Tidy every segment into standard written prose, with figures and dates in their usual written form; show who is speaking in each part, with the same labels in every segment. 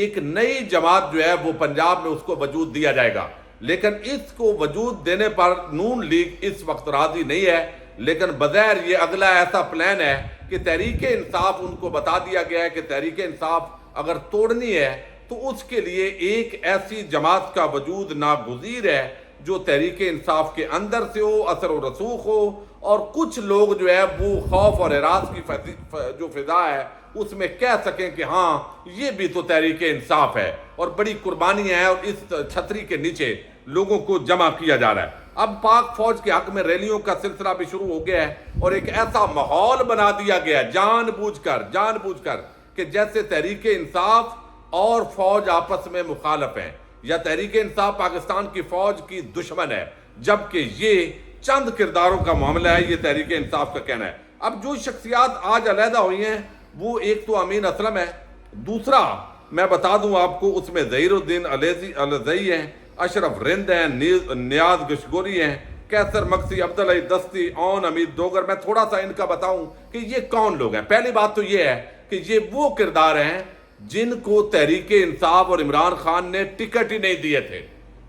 Speaker 1: ایک نئی جماعت جو ہے وہ پنجاب میں اس کو وجود دیا جائے گا، لیکن اس کو وجود دینے پر نون لیگ اس وقت راضی نہیں ہے، لیکن بظاہر یہ اگلا ایسا پلان ہے کہ تحریک انصاف، ان کو بتا دیا گیا ہے کہ تحریک انصاف اگر توڑنی ہے تو اس کے لیے ایک ایسی جماعت کا وجود ناگزیر ہے جو تحریک انصاف کے اندر سے ہو، اثر و رسوخ ہو، اور کچھ لوگ جو ہے وہ خوف اور ہراس کی جو فضا ہے اس میں کہہ سکیں کہ ہاں یہ بھی تو تحریک انصاف ہے اور بڑی قربانیاں ہیں، اور اس چھتری کے نیچے لوگوں کو جمع کیا جا رہا ہے۔ اب پاک فوج کے حق میں ریلیوں کا سلسلہ بھی شروع ہو گیا ہے، اور ایک ایسا ماحول بنا دیا گیا ہے جان بوجھ کر کہ جیسے تحریک انصاف اور فوج آپس میں مخالف ہیں، یا تحریک انصاف پاکستان کی فوج کی دشمن ہے، جبکہ یہ چند کرداروں کا معاملہ ہے، یہ تحریک انصاف کا کہنا ہے۔ اب جو شخصیات آج علیحدہ ہوئی ہیں وہ ایک تو امین اسلم ہے، دوسرا میں بتا دوں آپ کو اس میں ظہیر الدین الزئی ہیں، اشرف رند ہیں، نیاز گشگوری ہیں، کیسر مکسی، عبدالعی دستی، اون امید دوگر۔ میں تھوڑا سا ان کا بتاؤں کہ یہ کون لوگ ہیں۔ پہلی بات تو یہ ہے کہ یہ وہ کردار ہیں جن کو تحریک انصاف اور عمران خان نے ٹکٹ ہی نہیں دیے تھے،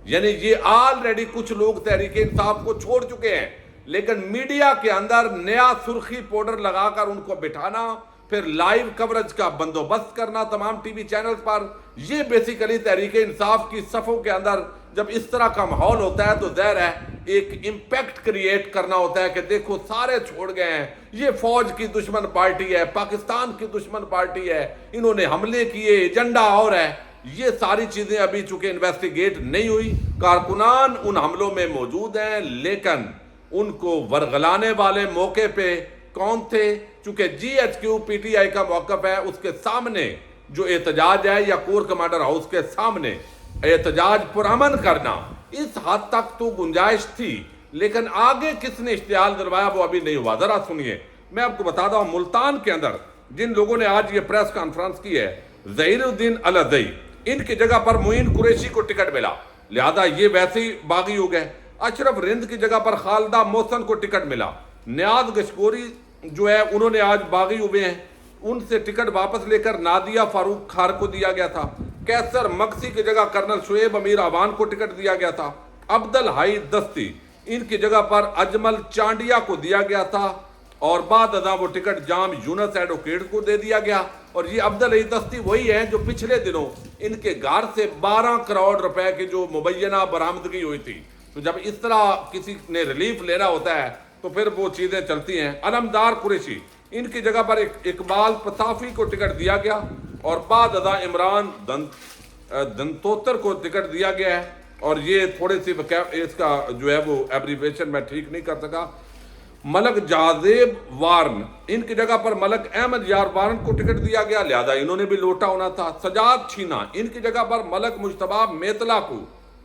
Speaker 1: یعنی یہ آلریڈی کچھ لوگ تحریک انصاف کو چھوڑ چکے ہیں، لیکن میڈیا کے اندر نیا سرخی پاؤڈر لگا کر ان کو بٹھانا، پھر لائیو کوریج کا بندوبست کرنا تمام ٹی وی چینلز پر، یہ بیسیکلی تحریک انصاف کی صفوں کے اندر جب اس طرح کا ماحول ہوتا ہے تو ظاہر ہے ایک امپیکٹ کریٹ کرنا ہوتا ہے کہ دیکھو سارے چھوڑ گئے ہیں، یہ فوج کی دشمن پارٹی ہے، پاکستان کی دشمن پارٹی ہے، انہوں نے حملے کیے، ایجنڈا اور ہے۔ یہ ساری چیزیں ابھی چونکہ انویسٹیگیٹ نہیں ہوئی، کارکنان ان حملوں میں موجود ہیں، لیکن ان کو ورغلانے والے موقع پہ کون تھے؟ چونکہ G H Q P T I کا موقف ہے، اس کے سامنے جو احتجاج ہے یا کور کمانڈر ہاؤس کے سامنے احتجاج پرامن کرنا، اس حد تک تو گنجائش تھی، لیکن آگے کس نے اشتعال دلوایا وہ ابھی نہیں ہوا۔ ذرا سنیے، میں آپ کو بتاتا ہوں ملتان کے اندر جن لوگوں نے آج یہ پریس کانفرنس کی ہے، ظہیر الدین الزئی، ان کی جگہ پر معین قریشی کو ٹکٹ ملا، لہذا یہ ویسے ہی باغی ہو گئے۔ اشرف رند کی جگہ پر خالدہ محسن کو ٹکٹ ملا۔ نیاز گشگوری جو ہے انہوں نے آج باغی ہوئے ہیں، ان سے ٹکٹ واپس لے کر نادیہ فاروق خار کو دیا گیا تھا۔ کیسر مکسی کی جگہ کرنل شعیب امیر آوان کو ٹکٹ دیا گیا تھا۔ عبدالحی دستی، ان کی جگہ پر اجمل چانڈیا کو دیا گیا تھا، اور بعد ازاں وہ ٹکٹ جام یونس ایڈوکیٹ کو دے دیا گیا۔ اور یہ عبدالحی دستی وہی ہیں جو پچھلے دنوں ان کے گھر سے 12 کروڑ روپے کی جو مبینہ برآمدگی ہوئی تھی، تو جب اس طرح کسی نے ریلیف لینا ہوتا ہے تو پھر وہ چیزیں چلتی ہیں۔ علمدار قریشی، ان کی جگہ پر اقبال پتافی کو ٹکٹ دیا گیا، اور بعد ازاں عمران دنتوتر کو ٹکٹ دیا گیا ہے، اور یہ تھوڑے سی اس کا جو ہے وہ ایبریویشن میں ٹھیک نہیں کر سکا۔ ملک جازیب وارن، ان کی جگہ پر ملک احمد یار وارن کو ٹکٹ دیا گیا، لہذا انہوں نے بھی لوٹا ہونا تھا۔ سجاد چھینا، ان کی جگہ پر ملک مجتبیٰ میتلا کو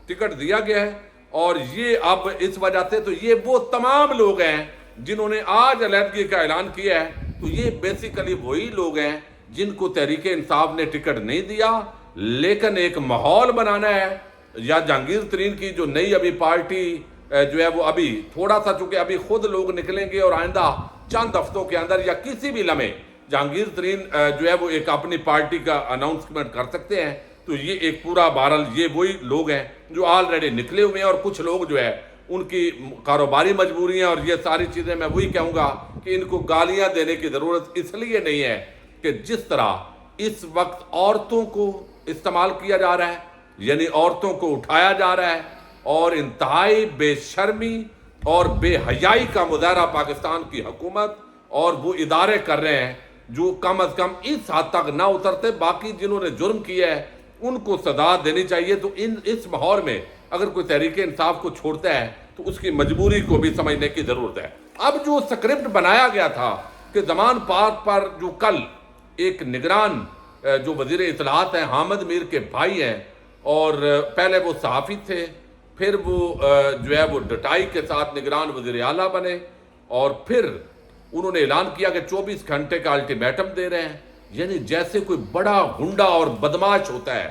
Speaker 1: ٹکٹ دیا گیا ہے، اور یہ اب اس وجہ سے تو یہ وہ تمام لوگ ہیں جنہوں نے آج علیحدگی کا اعلان کیا ہے، تو یہ بیسیکلی وہی لوگ ہیں جن کو تحریک انصاف نے ٹکٹ نہیں دیا، لیکن ایک ماحول بنانا ہے، یا جہانگیر ترین کی جو نئی ابھی پارٹی جو ہے وہ ابھی تھوڑا سا چونکہ ابھی خود لوگ نکلیں گے اور آئندہ چند ہفتوں کے اندر یا کسی بھی لمحے جہانگیر ترین جو ہے وہ ایک اپنی پارٹی کا اناؤنسمنٹ کر سکتے ہیں، تو یہ ایک پورا بہرحال یہ وہی لوگ ہیں جو آلریڈی نکلے ہوئے ہیں، اور کچھ لوگ جو ہے ان کی کاروباری مجبوریاں اور یہ ساری چیزیں، میں وہی کہوں گا کہ ان کو گالیاں دینے کی ضرورت اس لیے نہیں ہے کہ جس طرح اس وقت عورتوں کو استعمال کیا جا رہا ہے، یعنی عورتوں کو اٹھایا جا رہا ہے، اور انتہائی بے شرمی اور بے حیائی کا مظاہرہ پاکستان کی حکومت اور وہ ادارے کر رہے ہیں جو کم از کم اس حد تک نہ اترتے، باقی جنہوں نے جرم کیا ہے ان کو سزا دینی چاہیے۔ تو اس ماحول میں اگر کوئی تحریک انصاف کو چھوڑتا ہے تو اس کی مجبوری کو بھی سمجھنے کی ضرورت ہے۔ اب جو سکرپٹ بنایا گیا تھا کہ زمان پارک پر جو کل ایک نگران جو وزیر اطلاعات ہیں حامد میر کے بھائی ہیں، اور پہلے وہ صحافی تھے، پھر وہ جو ہے وہ ڈٹائی کے ساتھ نگران وزیر اعلیٰ بنے، اور پھر انہوں نے اعلان کیا کہ 24 گھنٹے کا الٹیمیٹم دے رہے ہیں، یعنی جیسے کوئی بڑا غنڈہ اور بدماش ہوتا ہے۔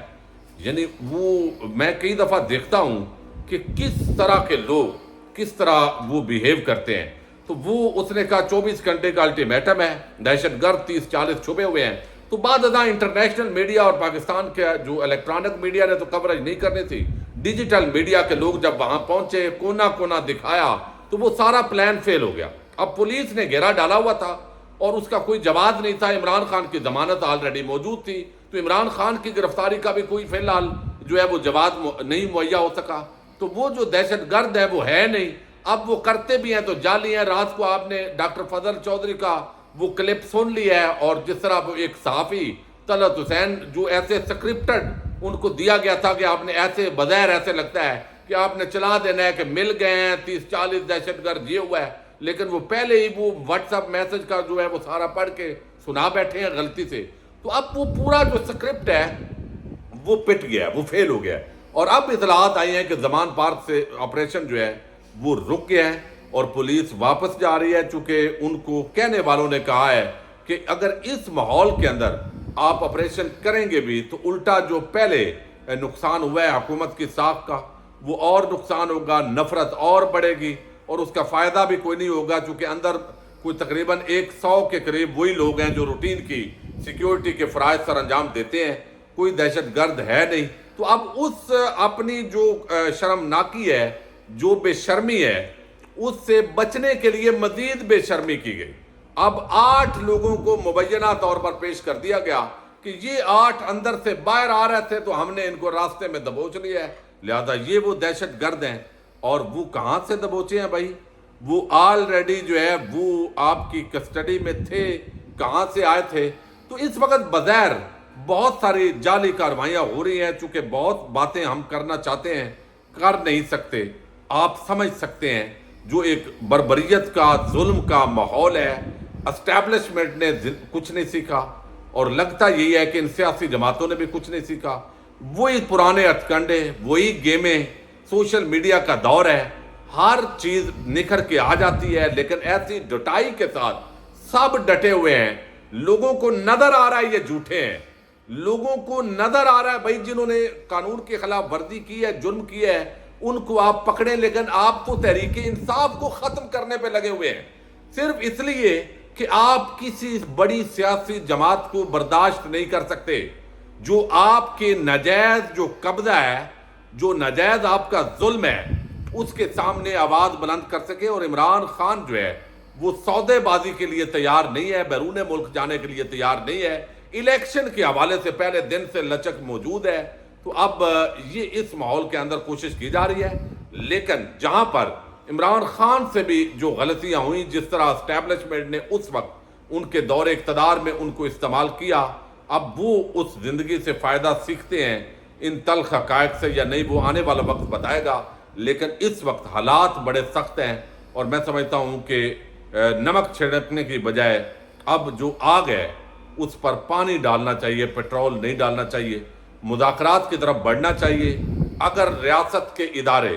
Speaker 1: یعنی وہ میں کئی دفعہ دیکھتا ہوں کہ کس طرح کے لوگ کس طرح وہ بیہیو کرتے ہیں۔ تو وہ اس نے کہا 24 گھنٹے کا الٹیمیٹم ہے، دہشت گرد 30-40 چھپے ہوئے ہیں، تو بعد ازاں انٹرنیشنل میڈیا اور پاکستان کے جو الیکٹرانک میڈیا نے تو کوریج نہیں کرنی تھی، ڈیجیٹل میڈیا کے لوگ جب وہاں پہنچے، کونا کونا دکھایا، تو وہ سارا پلان فیل ہو گیا۔ اب پولیس نے گھیرا ڈالا ہوا تھا اور اس کا کوئی جواز نہیں تھا، عمران خان کی ضمانت آلریڈی موجود تھی، تو عمران خان کی گرفتاری کا بھی کوئی فی الحال جو ہے وہ جواز نہیں مہیا ہو سکا، تو وہ جو دہشت گرد ہے وہ ہے نہیں۔ اب وہ کرتے بھی ہیں تو جعلی ہیں۔ رات کو آپ نے ڈاکٹر فضل چودھری کا وہ کلپ سن لیا ہے، اور جس طرح وہ ایک صحافی طلعت حسین جو ایسے سکرپٹڈ ان کو دیا گیا تھا کہ آپ نے ایسے بظاہر ایسے لگتا ہے کہ آپ نے چلا دینا ہے کہ مل گئے ہیں 30-40 دہشت گرد یہ ہوا ہے، لیکن وہ پہلے ہی وہ واٹس ایپ میسج کا جو ہے وہ سارا پڑھ کے سنا بیٹھے ہیں غلطی سے۔ تو اب وہ پورا جو سکرپٹ ہے وہ پٹ گیا ہے، وہ فیل ہو گیا ہے، اور اب اطلاعات آئی ہیں کہ زمان پارک سے آپریشن جو ہے وہ رک گیا ہے اور پولیس واپس جا رہی ہے، چونکہ ان کو کہنے والوں نے کہا ہے کہ اگر اس ماحول کے اندر آپ آپریشن کریں گے بھی تو الٹا جو پہلے نقصان ہوا ہے حکومت کی ساکھ کا وہ اور نقصان ہوگا، نفرت اور بڑھے گی، اور اس کا فائدہ بھی کوئی نہیں ہوگا، چونکہ اندر کوئی تقریباً 100 کے قریب وہی لوگ ہیں جو روٹین کی سیکیورٹی کے فرائض سر انجام دیتے ہیں، کوئی دہشت گرد ہے نہیں۔ تو اب اس اپنی جو شرمناکی ہے، جو بے شرمی ہے، اس سے بچنے کے لیے مزید بے شرمی کی گئی۔ اب 8 لوگوں کو مبینہ طور پر پیش کر دیا گیا کہ یہ 8 اندر سے باہر آ رہے تھے تو ہم نے ان کو راستے میں دبوچ لیا ہے، لہذا یہ وہ دہشت گرد ہیں۔ اور وہ کہاں سے دبوچے ہیں بھائی؟ وہ آلریڈی جو ہے وہ آپ کی کسٹڈی میں تھے، کہاں سے آئے تھے؟ تو اس وقت بظاہر بہت ساری جعلی کاروائیاں ہو رہی ہیں، چونکہ بہت باتیں ہم کرنا چاہتے ہیں کر نہیں سکتے۔ آپ سمجھ سکتے ہیں جو ایک بربریت کا ظلم کا ماحول ہے، اسٹیبلشمنٹ نے کچھ نہیں سیکھا، اور لگتا یہی ہے کہ ان سیاسی جماعتوں نے بھی کچھ نہیں سیکھا، وہی پرانے ہتھ وہی گیمیں، سوشل میڈیا کا دور ہے، ہر چیز نکھر کے آ جاتی ہے، لیکن ایسی ڈٹائی کے ساتھ سب ڈٹے ہوئے ہیں۔ لوگوں کو نظر آ رہا ہے یہ جھوٹے ہیں، لوگوں کو نظر آ رہا ہے بھائی جنہوں نے قانون کی خلاف ورزی کی ہے، جرم کیا ہے، ان کو آپ پکڑیں، لیکن آپ تو تحریک انصاف کو ختم کرنے پہ لگے ہوئے ہیں، صرف اس لیے کہ آپ کسی بڑی سیاسی جماعت کو برداشت نہیں کر سکتے جو آپ کے ناجائز جو قبضہ ہے، جو ناجائز آپ کا ظلم ہے، اس کے سامنے آواز بلند کر سکے۔ اور عمران خان جو ہے وہ سودے بازی کے لیے تیار نہیں ہے، بیرون ملک جانے کے لیے تیار نہیں ہے، الیکشن کے حوالے سے پہلے دن سے لچک موجود ہے۔ تو اب یہ اس ماحول کے اندر کوشش کی جا رہی ہے، لیکن جہاں پر عمران خان سے بھی جو غلطیاں ہوئیں، جس طرح اسٹیبلشمنٹ نے اس وقت ان کے دور اقتدار میں ان کو استعمال کیا، اب وہ اس زندگی سے فائدہ سیکھتے ہیں ان تلخ حقائق سے یا نہیں، وہ آنے والا وقت بتائے گا۔ لیکن اس وقت حالات بڑے سخت ہیں، اور میں سمجھتا ہوں کہ نمک چھڑکنے کی بجائے اب جو آگ ہے اس پر پانی ڈالنا چاہیے، پیٹرول نہیں ڈالنا چاہیے، مذاکرات کی طرف بڑھنا چاہیے۔ اگر ریاست کے ادارے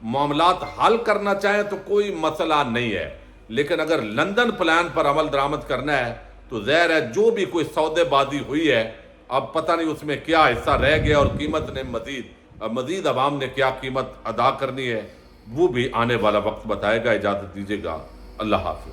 Speaker 1: معاملات حل کرنا چاہیں تو کوئی مسئلہ نہیں ہے، لیکن اگر لندن پلان پر عمل درآمد کرنا ہے تو ظاہر ہے جو بھی کوئی سودے بازی ہوئی ہے، اب پتہ نہیں اس میں کیا حصہ رہ گیا، اور قیمت نے مزید عوام نے کیا قیمت ادا کرنی ہے، وہ بھی آنے والا وقت بتائے گا۔ اجازت دیجیے گا، اللہ حافظ۔